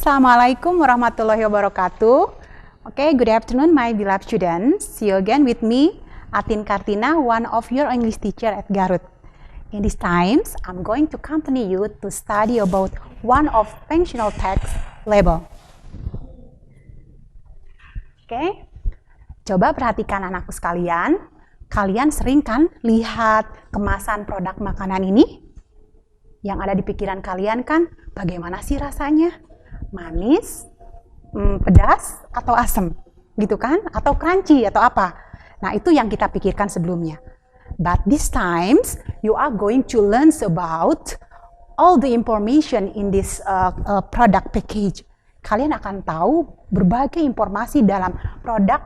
Assalamualaikum warahmatullahi wabarakatuh. Good afternoon my beloved students. See you again with me, Atin Kartina, one of your English teacher at Garut. In these times, I'm going to accompany you to study about one of functional text, label. Coba perhatikan anakku sekalian. Kalian sering kan lihat kemasan produk makanan ini? Yang ada di pikiran kalian kan, bagaimana sih rasanya? Manis, pedas, atau asam, gitu kan? Atau crunchy, atau apa? Nah, itu yang kita pikirkan sebelumnya. But this times, you are going to learn about all the information in this product package. Kalian akan tahu berbagai informasi dalam produk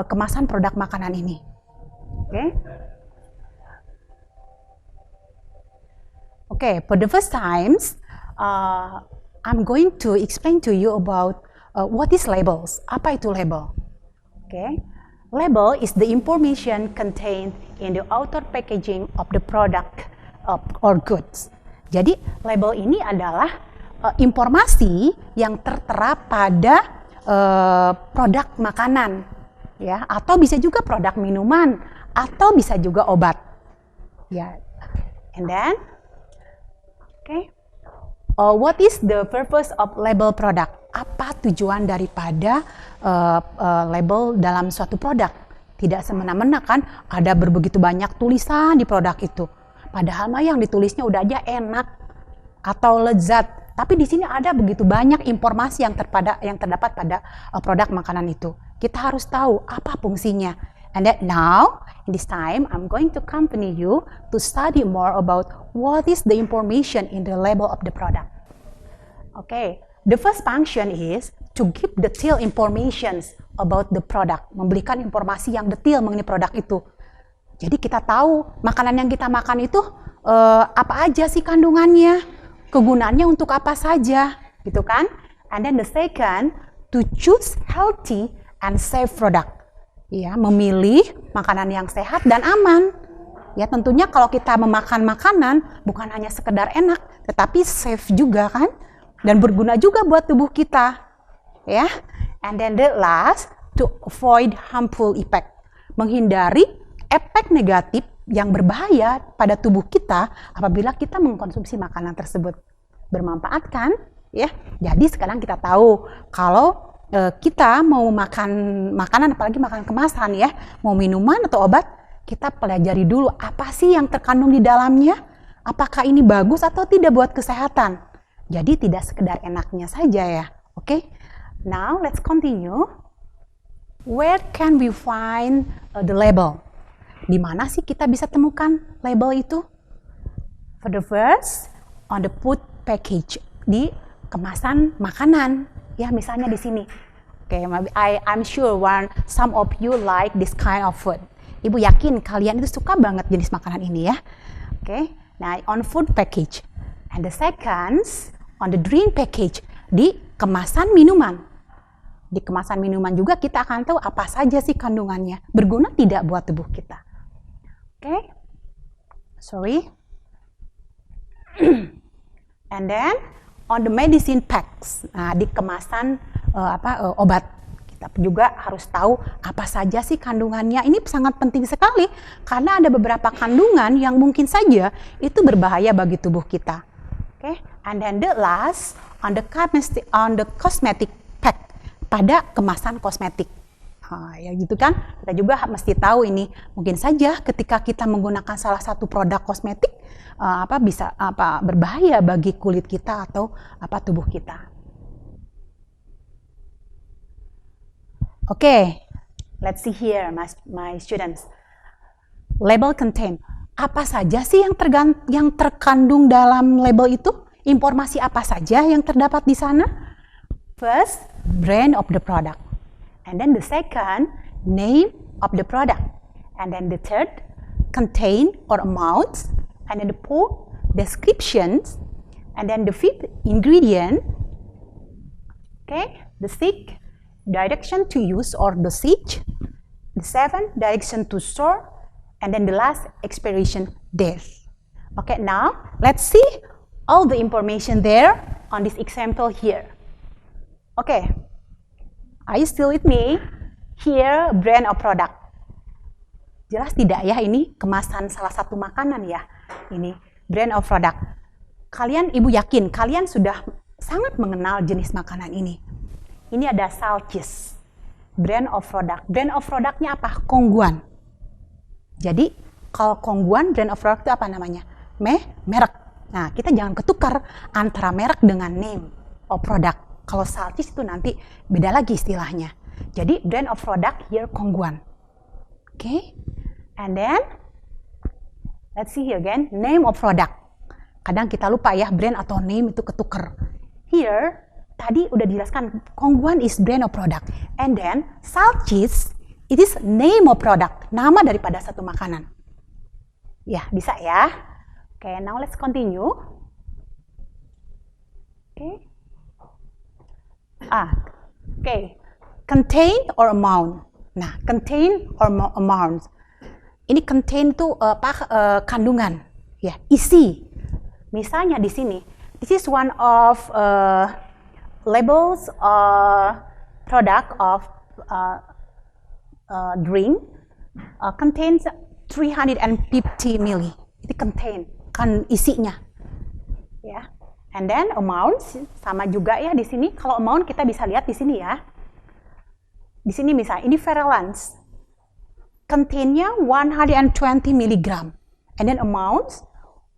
kemasan produk makanan ini. For the first times, I'm going to explain to you about what is labels. Apa itu label? Label is the information contained in the outer packaging of the product or goods. Jadi label ini adalah informasi yang tertera pada produk makanan, ya, atau bisa juga produk minuman, atau bisa juga obat. Ya, and then, what is the purpose of label product? Apa tujuan daripada label dalam suatu produk? Tidak semena-mena kan, ada begitu banyak tulisan di produk itu. Padahal mah yang ditulisnya udah aja enak atau lezat. Tapi di sini ada begitu banyak informasi yang terdapat pada produk makanan itu. Kita harus tahu apa fungsinya. And that now, in this time, I'm going to accompany you to study more about what is the information in the label of the product. The first function is to give detailed informations about the product. Memberikan informasi yang detail mengenai produk itu. Jadi kita tahu makanan yang kita makan itu apa aja sih kandungannya, kegunaannya untuk apa saja, gitu kan? And then the second, to choose healthy and safe product. Ya, memilih makanan yang sehat dan aman. Ya, tentunya kalau kita memakan makanan bukan hanya sekedar enak, tetapi safe juga kan, dan berguna juga buat tubuh kita. Ya, and then the last, to avoid harmful effect, menghindari efek negatif yang berbahaya pada tubuh kita apabila kita mengkonsumsi makanan tersebut. Bermanfaat kan? Ya, jadi sekarang kita tahu kalau kita mau makan makanan, apalagi makanan kemasan ya, mau minuman atau obat, kita pelajari dulu apa sih yang terkandung di dalamnya, apakah ini bagus atau tidak buat kesehatan. Jadi tidak sekedar enaknya saja ya. Now let's continue. Where can we find the label? Di mana sih kita bisa temukan label itu? For the first, on the food package, di kemasan makanan. Ya, misalnya di sini. I'm sure some of you like this kind of food. Ibu yakin kalian itu suka banget jenis makanan ini ya. Nah, on food package. And the second, on the drink package, di kemasan minuman. Di kemasan minuman juga kita akan tahu apa saja sih kandungannya. Berguna tidak buat tubuh kita. And then on the medicine packs, nah, di kemasan obat, kita juga harus tahu apa saja sih kandungannya. Ini sangat penting sekali karena ada beberapa kandungan yang mungkin saja itu berbahaya bagi tubuh kita. And then the last, on the cosmetic pack, pada kemasan kosmetik. Ya gitu kan, kita juga mesti tahu ini. Mungkin saja ketika kita menggunakan salah satu produk kosmetik bisa berbahaya bagi kulit kita atau tubuh kita. Let's see here my students. Label contain. Apa saja sih yang terkandung dalam label itu? Informasi apa saja yang terdapat di sana? First, brand of the product. And then the second, name of the product. And then the third, contain or amount. And then the fourth, descriptions. And then the fifth ingredient, okay, the sixth, direction to use or dosage. The seventh, direction to store. And then the last, expiration date. Okay, now let's see all the information there on this example here. Okay, are you still with me? Here, brand or product. Jelas tidak ya, ini kemasan salah satu makanan ya. Ini brand or product. Kalian, ibu yakin, kalian sudah sangat mengenal jenis makanan ini. Ini ada Saltjes, brand of product. Brand of productnya apa? Kongguan. Jadi, kalau Kongguan, brand of product itu apa namanya? Merek. Nah, kita jangan ketukar antara merek dengan name of product. Kalau Saltjes itu nanti beda lagi istilahnya. Jadi, brand of product here Kongguan. Okay? And then, let's see here again, name of product. Kadang kita lupa ya, brand atau name itu ketuker. Here, tadi udah dijelaskan, Kongguan is brand of product. And then, Saltjes, it is name of product. Nama daripada satu makanan. Ya, bisa ya. Okay, now let's continue. Okay. Okay. Contain or amount. Nah, contain or amount. Ini contain itu kandungan. Ya, isi. Misalnya di sini, this is one of labels product of drink contains 350 ml. Itu contain, kan isinya. Ya. And then amount sama juga ya di sini. Kalau amount kita bisa lihat di sini ya. Di sini misalnya ini Verelance. Contain-nya 120 mg. And then amount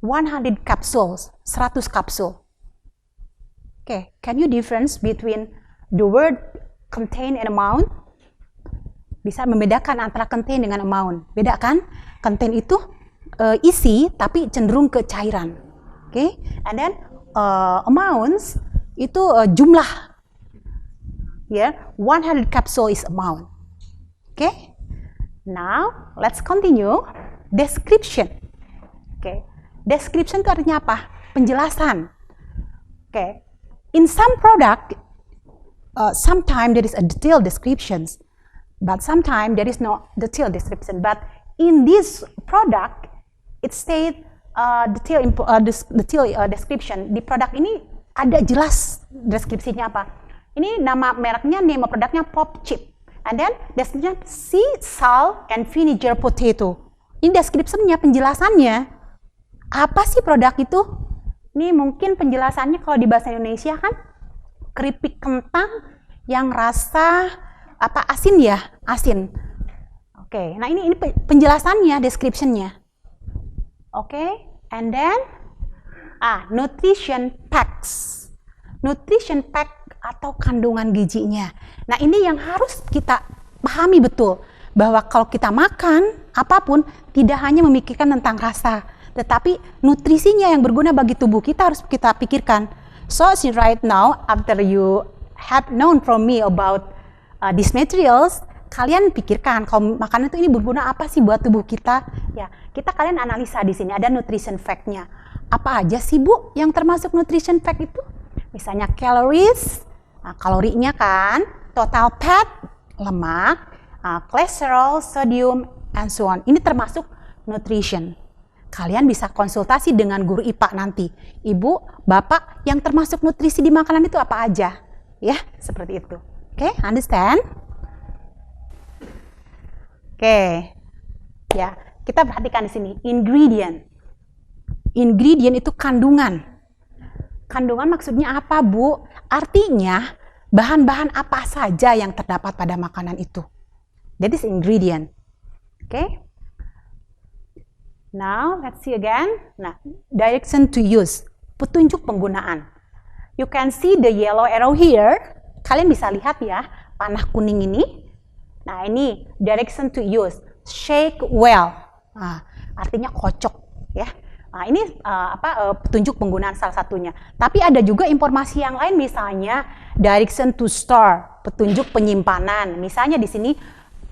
100 capsules, 100 kapsul. Okay, can you difference between the word contain and amount? Bisa membedakan antara contain dengan amount. Beda kan? Contain itu isi tapi cenderung ke cairan. Okay, and then amounts itu jumlah. Ya, 100 capsule is amount. Okay, now let's continue. Description. Okay. Description itu artinya apa? Penjelasan. Okay. In some product, sometimes there is a detailed descriptions, but sometimes there is no detailed description. But in this product, it state detailed description. Di produk ini ada jelas deskripsinya apa. Ini nama mereknya, name produknya Pop Chip. And then deskripsinya sea, salt, and vinegar potato. Ini deskripsinya, penjelasannya. Apa sih produk itu? Ini mungkin penjelasannya kalau di bahasa Indonesia kan keripik kentang yang rasa apa asin ya? Asin. Oke, nah ini penjelasannya, description-nya. Oke, and then nutrition facts. Nutrition fact atau kandungan gizinya. Nah, ini yang harus kita pahami betul bahwa kalau kita makan apapun tidak hanya memikirkan tentang rasa, tetapi nutrisinya yang berguna bagi tubuh kita harus kita pikirkan. So right now, after you have known from me about these materials, kalian pikirkan kalau makanan itu ini berguna apa sih buat tubuh kita? Ya, kalian analisa di sini ada nutrition fact-nya. Apa aja sih Bu yang termasuk nutrition fact itu? Misalnya calories, kalorinya kan, total fat, lemak, cholesterol, sodium, and so on. Ini termasuk nutrition. Kalian bisa konsultasi dengan guru IPA nanti. Ibu, Bapak, yang termasuk nutrisi di makanan itu apa aja? Ya, seperti itu. Oke, understand? Oke. Ya, kita perhatikan di sini ingredient. Ingredient itu kandungan. Kandungan maksudnya apa, Bu? Artinya bahan-bahan apa saja yang terdapat pada makanan itu. That is ingredient. Oke? Now, let's see again. Nah, direction to use, petunjuk penggunaan. You can see the yellow arrow here. Kalian bisa lihat ya, panah kuning ini. Nah, ini direction to use. Shake well. Nah, artinya kocok ya. Nah, ini petunjuk penggunaan salah satunya. Tapi ada juga informasi yang lain, misalnya direction to store, petunjuk penyimpanan. Misalnya di sini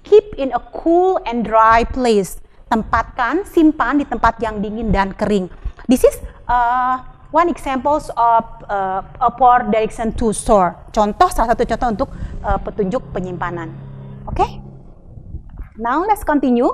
keep in a cool and dry place. Tempatkan, simpan di tempat yang dingin dan kering. This is one examples of for direction to store. Salah satu contoh untuk petunjuk penyimpanan. Oke? Now let's continue.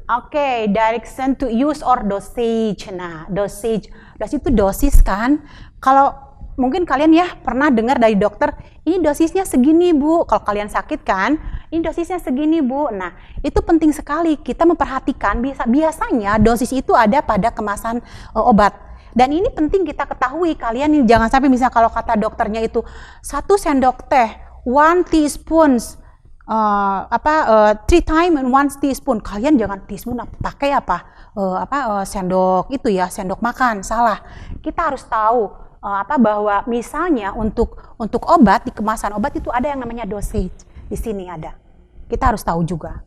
Oke, direction to use or dosage. Nah, dosage itu dosis kan. Kalau mungkin kalian ya pernah dengar dari dokter, ini dosisnya segini Bu. Kalau kalian sakit kan, ini dosisnya segini Bu. Nah, itu penting sekali kita memperhatikan. Biasanya dosis itu ada pada kemasan obat. Dan ini penting kita ketahui, kalian ini jangan sampai misalnya kalau kata dokternya itu 1 sendok teh, 1 teaspoon 3 times and 1 teaspoon. Kalian jangan teaspoon pakai sendok itu ya, sendok makan. Salah. Kita harus tahu bahwa misalnya untuk obat di kemasan obat itu ada yang namanya dosage. Di sini ada. Kita harus tahu juga.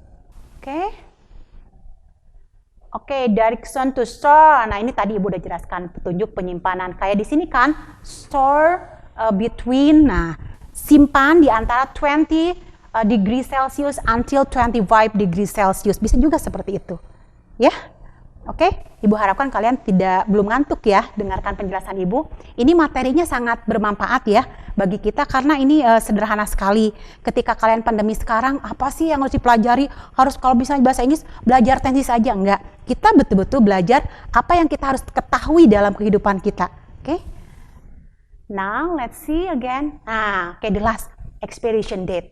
Oke, direction to store. Nah, ini tadi Ibu udah jelaskan petunjuk penyimpanan. Kayak di sini kan, store between. Nah, simpan di antara 20 degree Celsius until 25 degree Celsius. Bisa juga seperti itu. Ya. Oke, Ibu harapkan kalian belum ngantuk ya dengarkan penjelasan Ibu. Ini materinya sangat bermanfaat ya bagi kita karena ini sederhana sekali. Ketika kalian pandemi sekarang, apa sih yang harus dipelajari? Harus kalau bisa bahasa Inggris belajar tensi saja, enggak. Kita betul-betul belajar apa yang kita harus ketahui dalam kehidupan kita. Oke. Now let's see again. The last expiration date.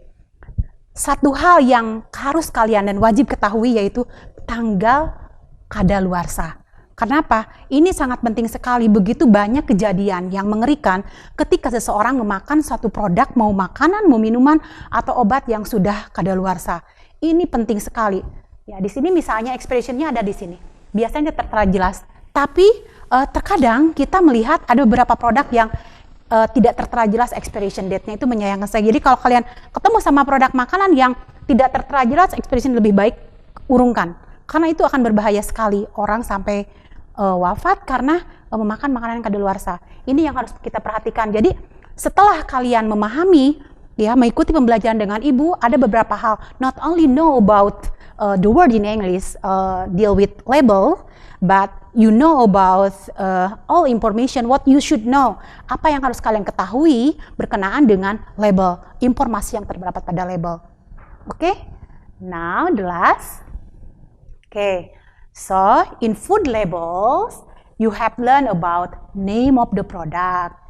Satu hal yang harus kalian dan wajib ketahui yaitu tanggal kadaluarsa. Kenapa? Ini sangat penting sekali. Begitu banyak kejadian yang mengerikan ketika seseorang memakan satu produk, mau makanan, mau minuman, atau obat yang sudah kadaluarsa. Ini penting sekali. Ya, di sini misalnya expiration-nya ada di sini. Biasanya tertera jelas. Tapi terkadang kita melihat ada beberapa produk yang tidak tertera jelas expiration date-nya, itu menyayangkan saya. Jadi kalau kalian ketemu sama produk makanan yang tidak tertera jelas expiration, lebih baik urungkan. Karena itu akan berbahaya sekali, orang sampai wafat karena memakan makanan yang kadaluarsa. Ini yang harus kita perhatikan. Jadi setelah kalian memahami, ya mengikuti pembelajaran dengan Ibu, ada beberapa hal. Not only know about the word in English, deal with label, but you know about all information what you should know. Apa yang harus kalian ketahui berkenaan dengan label, informasi yang terdapat pada label. Oke? Now the last. So in food labels, you have learned about name of the product,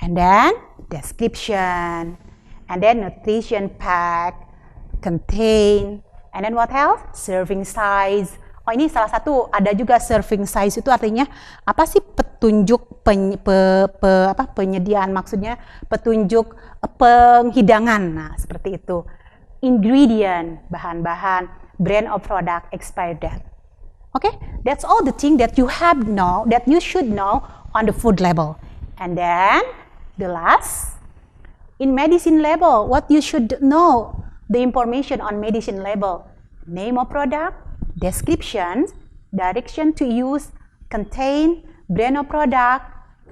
and then description, and then nutrition pack, contain, and then what else? Serving size. Oh, ini salah satu, ada juga serving size, itu artinya apa sih? Petunjuk penyediaan, maksudnya petunjuk penghidangan. Nah, seperti itu. Ingredient, bahan-bahan, brand of product, expired date. Okay, that's all the thing that you should know on the food label. And then the last, in medicine label, what you should know, the information on medicine label: name of product, description, direction to use, contain, brand of product,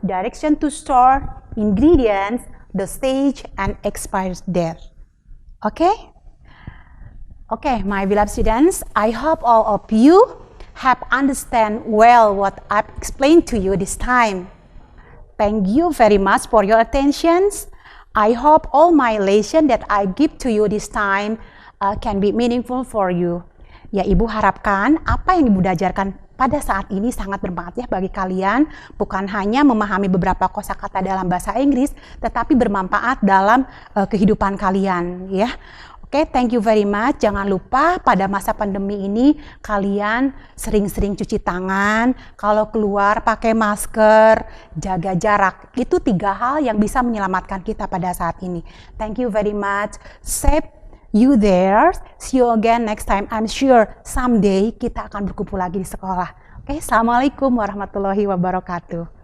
direction to store, ingredients, the stage, and expired date. Okay, my beloved students, I hope all of you have understand well what I've explained to you this time. Thank you very much for your attention. I hope all my lesson that I give to you this time can be meaningful for you. Ya, Ibu harapkan apa yang Ibu ajarkan pada saat ini sangat bermanfaat ya bagi kalian. Bukan hanya memahami beberapa kosakata dalam bahasa Inggris, tetapi bermanfaat dalam kehidupan kalian ya. Oke, thank you very much. Jangan lupa pada masa pandemi ini kalian sering-sering cuci tangan, kalau keluar pakai masker, jaga jarak. Itu 3 hal yang bisa menyelamatkan kita pada saat ini. Thank you very much. Safe you there. See you again next time. I'm sure someday kita akan berkumpul lagi di sekolah. Oke, assalamualaikum warahmatullahi wabarakatuh.